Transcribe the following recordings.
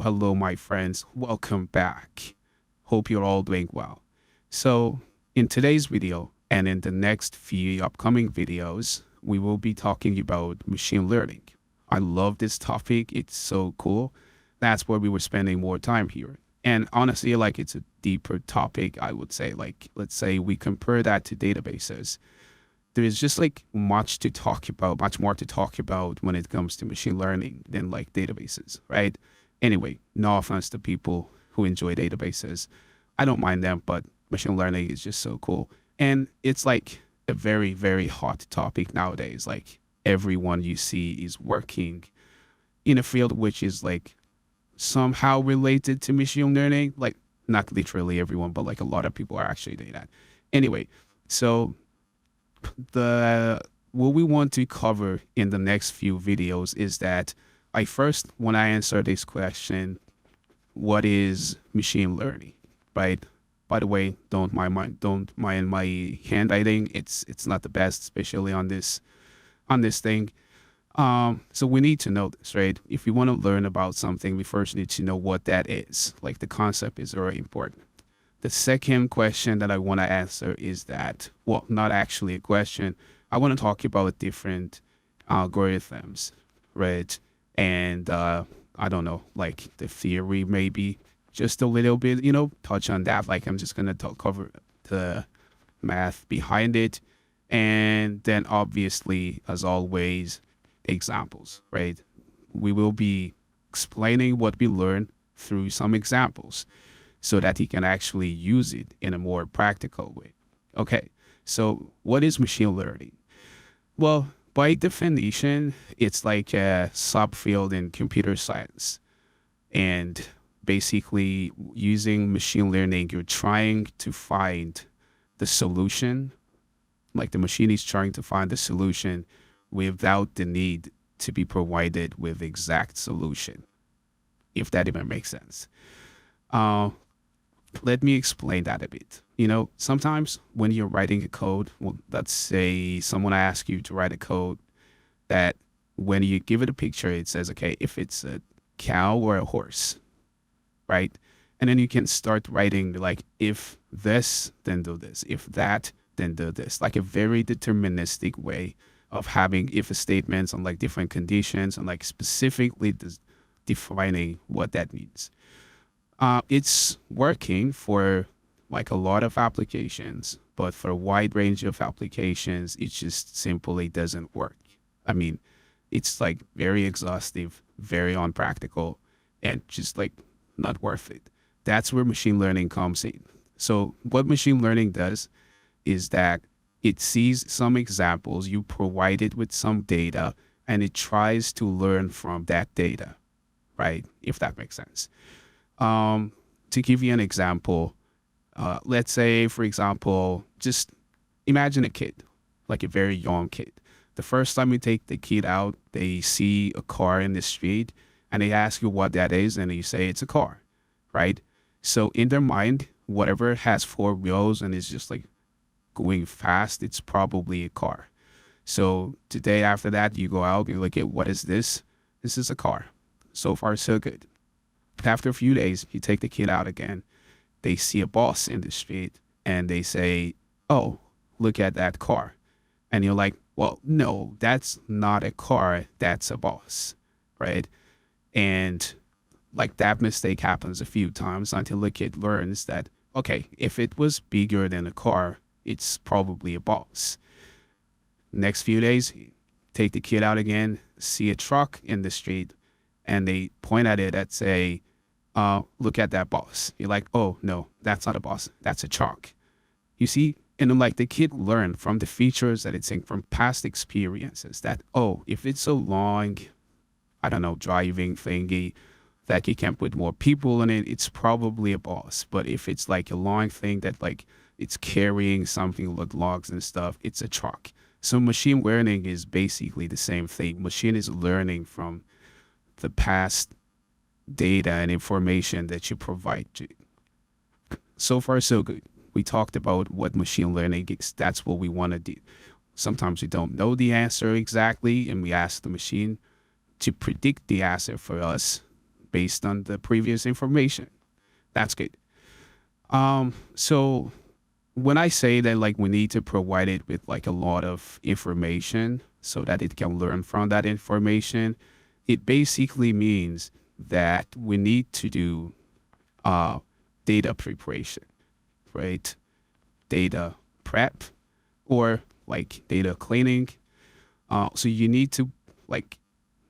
Hello, my friends. Welcome back. Hope you're all doing well. So, in today's video and in the next few upcoming videos, we will be talking about machine learning. I love this topic. It's so cool. That's why we were spending more time here. And honestly, like it's a deeper topic, I would say. Like, let's say we compare that to databases. There is just like much to talk about, much more to talk about when it comes to machine learning than like databases, right? Anyway, no offense to people who enjoy databases. I don't mind them, but machine learning is just so cool. And it's like a very, very hot topic nowadays. Like everyone you see is working in a field which is like somehow related to machine learning. Like not literally everyone, but like a lot of people are actually doing that. Anyway, so the what we want to cover in the next few videos is that when I answer this question, what is machine learning, right? By the way, don't mind my handwriting. It's not the best, especially on this thing. So we need to know this, right? If we want to learn about something, we first need to know what that is. Like the concept is very important. The second question that I want to answer is that, well, not actually a question. I want to talk about different algorithms, right? And I don't know, like the theory, maybe just a little bit, touch on that. Like I'm just going to cover the math behind it. And then obviously, as always, examples, right? We will be explaining what we learned through some examples so that he can actually use it in a more practical way. Okay, so what is machine learning? Well, by definition, it's like a subfield in computer science. And basically, using machine learning, you're trying to find the solution, like the machine is trying to find the solution without the need to be provided with exact solution, if that even makes sense. Uh, Let me explain that a bit. Sometimes when you're writing a code, well, let's say someone asks you to write a code that when you give it a picture, it says, okay, if it's a cow or a horse, right? And then you can start writing like, if this, then do this. If that, then do this. Like a very deterministic way of having if statements on like different conditions and like specifically defining what that means. It's working for like a lot of applications, but for a wide range of applications, it just simply doesn't work. I mean, it's like very exhaustive, very unpractical, and just like not worth it. That's where machine learning comes in. So what machine learning does is that it sees some examples, you provide it with some data, and it tries to learn from that data, right? If that makes sense. To give you an example, let's say, for example, just imagine a kid, like a very young kid. The first time you take the kid out, they see a car in the street and they ask you what that is, and you say it's a car, right? So in their mind, whatever has four wheels and is just like going fast, it's probably a car. So today after that, you go out, you look at what is this? This is a car. So far, so good. After a few days, you take the kid out again. They see a bus in the street and they say, oh, look at that car. And you're like, well, no, that's not a car. That's a bus, right? And like that mistake happens a few times until the kid learns that, okay, if it was bigger than a car, it's probably a bus. Next few days, take the kid out again, see a truck in the street, and they point at it and say, look at that bus. You're like, oh, no, that's not a bus. That's a truck. You see? And then like the kid learned from the features that it's in from past experiences that, oh, if it's so long, I don't know, driving thingy that you can put more people in it, it's probably a bus. But if it's like a long thing that like it's carrying something like logs and stuff, it's a truck. So machine learning is basically the same thing. Machine is learning from the past data and information that you provide to. So far, so good. We talked about what machine learning is. That's what we want to do. Sometimes we don't know the answer exactly, and we ask the machine to predict the answer for us based on the previous information. That's good. So when I say that like we need to provide it with like a lot of information so that it can learn from that information, it basically means that we need to do uh, data preparation, right? Data prep or like data cleaning. So you need to like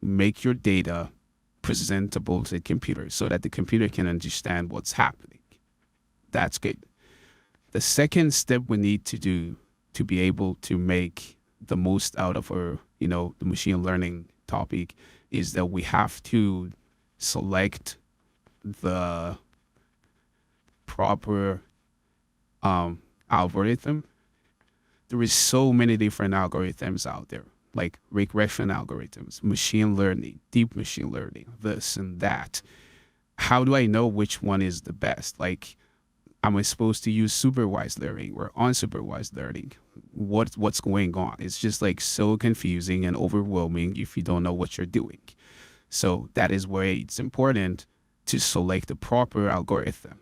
make your data presentable to the computer so that the computer can understand what's happening. That's good. The second step we need to do to be able to make the most out of our, the machine learning topic is that we have to select the proper algorithm. There is so many different algorithms out there, like regression algorithms, machine learning, deep machine learning, this and that. How do I know which one is the best? Like, am I supposed to use supervised learning or unsupervised learning? What's going on? It's just like so confusing and overwhelming if you don't know what you're doing. So that is where it's important to select the proper algorithm.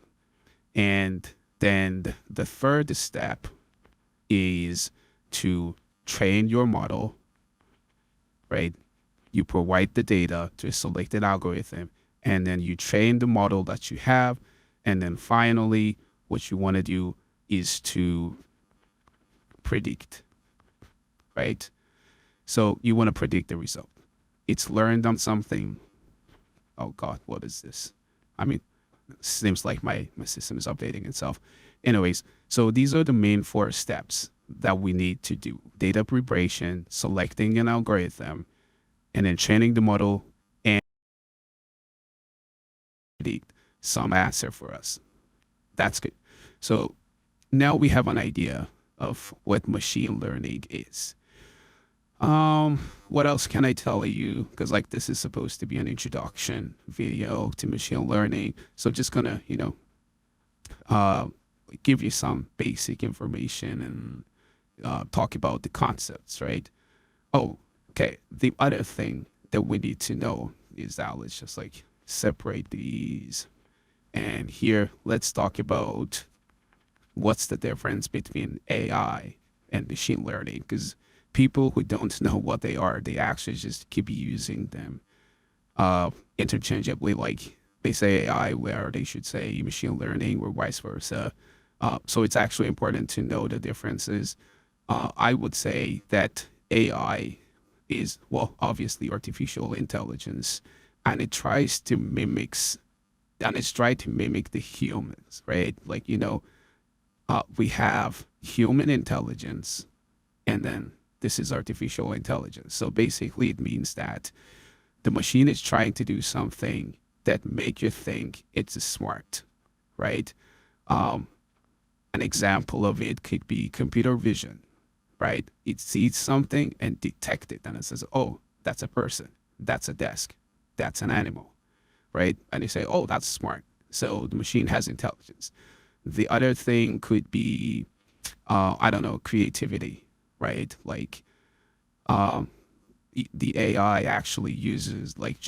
And then the third step is to train your model, right? You provide the data to a selected algorithm, and then you train the model that you have. And then finally, what you want to do is to predict, right? So you want to predict the result. It's learned on something. Oh God, what is this? I mean, seems like my system is updating itself. Anyways, so these are the main 4 steps that we need to do: data preparation, selecting an algorithm, and then training the model and predict some answer for us. That's good. So now we have an idea of what machine learning is. What else can I tell you? Because like this is supposed to be an introduction video to machine learning. So just gonna, uh, give you some basic information and talk about the concepts, right? Oh, okay. The other thing that we need to know is that let's just like separate these. And here, let's talk about what's the difference between AI and machine learning. Because people who don't know what they are, they actually just keep using them interchangeably. Like they say AI where they should say machine learning or vice versa. So it's actually important to know the differences. I would say that AI is, well, obviously artificial intelligence, and it tries to mimics and it's trying to mimic the humans, right? Like, we have human intelligence, and then this is artificial intelligence. So basically, it means that the machine is trying to do something that make you think it's smart, right? Um, an example of it could be computer vision, right? It sees something and detects it, and it says, "Oh, that's a person, that's a desk, that's an animal," right? And you say, "Oh, that's smart." So the machine has intelligence. The other thing could be, I don't know, creativity, right? Like, um, the AI actually uses like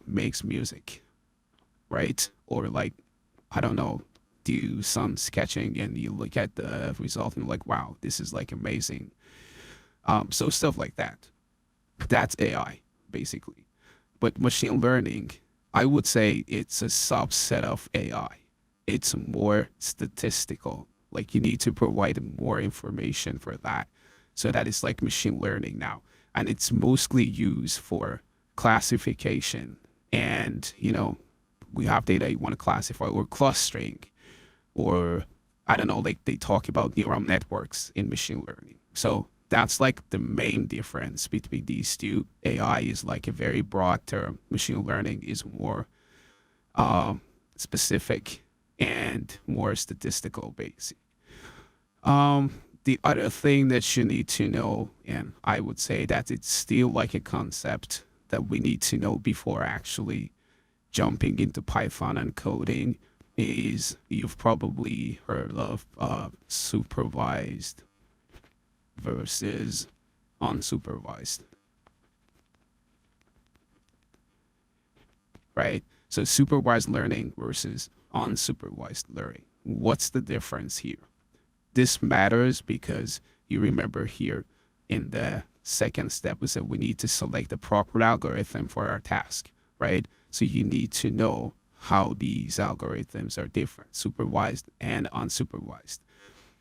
makes music, right? Or like, I don't know, do some sketching, and you look at the result and you're like, wow, this is like amazing. So stuff like that. That's AI basically. But machine learning, I would say it's a subset of AI. It's more statistical. Like you need to provide more information for that. So that is like machine learning now. And it's mostly used for classification. And, we have data you want to classify or clustering, or I don't know, like they talk about neural networks in machine learning. So that's like the main difference between these two. AI is like a very broad term. Machine learning is more specific and more statistical based. The other thing that you need to know, and I would say that it's still like a concept that we need to know before actually jumping into Python and coding, is you've probably heard of supervised versus unsupervised, right? So supervised learning versus unsupervised learning. What's the difference here? This matters because you remember here in the second step, we said we need to select the proper algorithm for our task, right? So you need to know how these algorithms are different, supervised and unsupervised.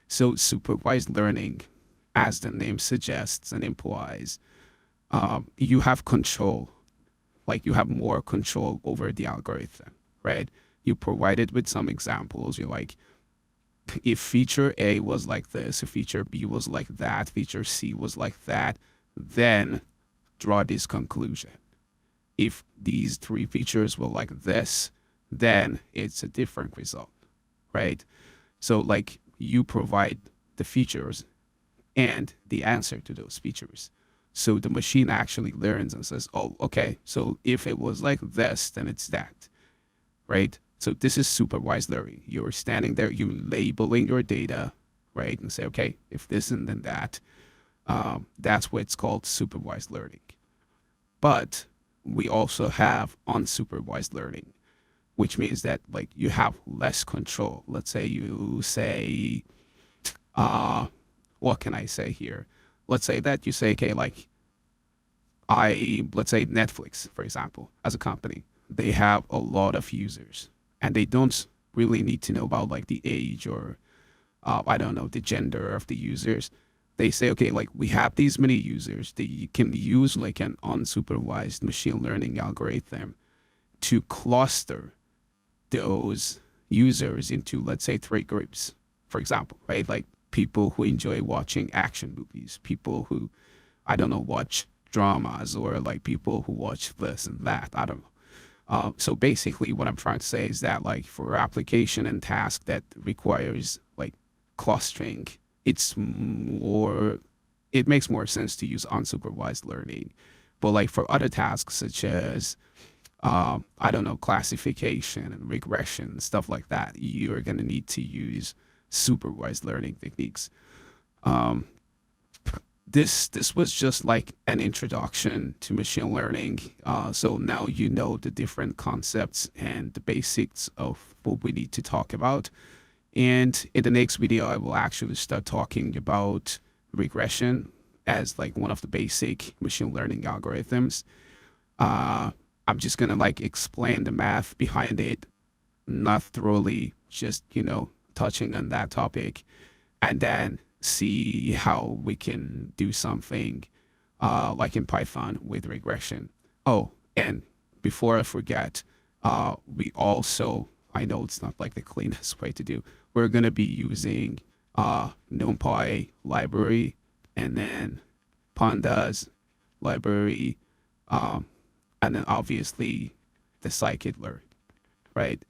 So supervised learning, as the name suggests and implies, you have control, like you have more control over the algorithm, right? You provide it with some examples. You're like, if feature A was like this, if feature B was like that, feature C was like that, then draw this conclusion. If these three features were like this, then it's a different result, right? So like you provide the features and the answer to those features. So the machine actually learns and says, oh, okay, so if it was like this, then it's that, right? So this is supervised learning. You're standing there, you're labeling your data, right? And say, okay, if this and then that, that's what's called supervised learning. But we also have unsupervised learning, which means that like you have less control. Let's say you say, what can I say here? Let's say that you say, okay, like let's say Netflix, for example, as a company, they have a lot of users and they don't really need to know about like the age or I don't know, the gender of the users. They say, okay, like we have these many users that you can use like an unsupervised machine learning algorithm to cluster those users into, let's say, three groups, for example, right? Like people who enjoy watching action movies, people who, I don't know, watch dramas, or like people who watch this and that. I don't know. So basically what I'm trying to say is that like for application and task that requires like clustering, it makes more sense to use unsupervised learning. But like for other tasks such as, I don't know, classification and regression, stuff like that, you're going to need to use supervised learning techniques. This was just like an introduction to machine learning. So now you know the different concepts and the basics of what we need to talk about. And in the next video, I will actually start talking about regression as like one of the basic machine learning algorithms. I'm just gonna like explain the math behind it, not thoroughly, just, you know, touching on that topic, and then see how we can do something like in Python with regression. Oh, and before I forget, we also, I know it's not like the cleanest way to do, we're going to be using Numpy library and then Pandas library, and then obviously the SciKit-Learn, right?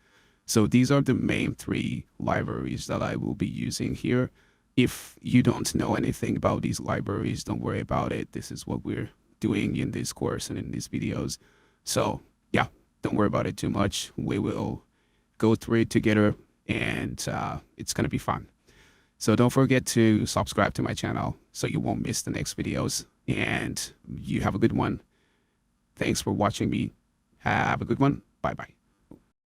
So these are the main three libraries that I will be using here. If you don't know anything about these libraries, don't worry about it. This is what we're doing in this course and in these videos. So yeah, don't worry about it too much. We will go through it together, and it's going to be fun. So don't forget to subscribe to my channel so you won't miss the next videos. And you have a good one. Thanks for watching me. Have a good one. Bye-bye.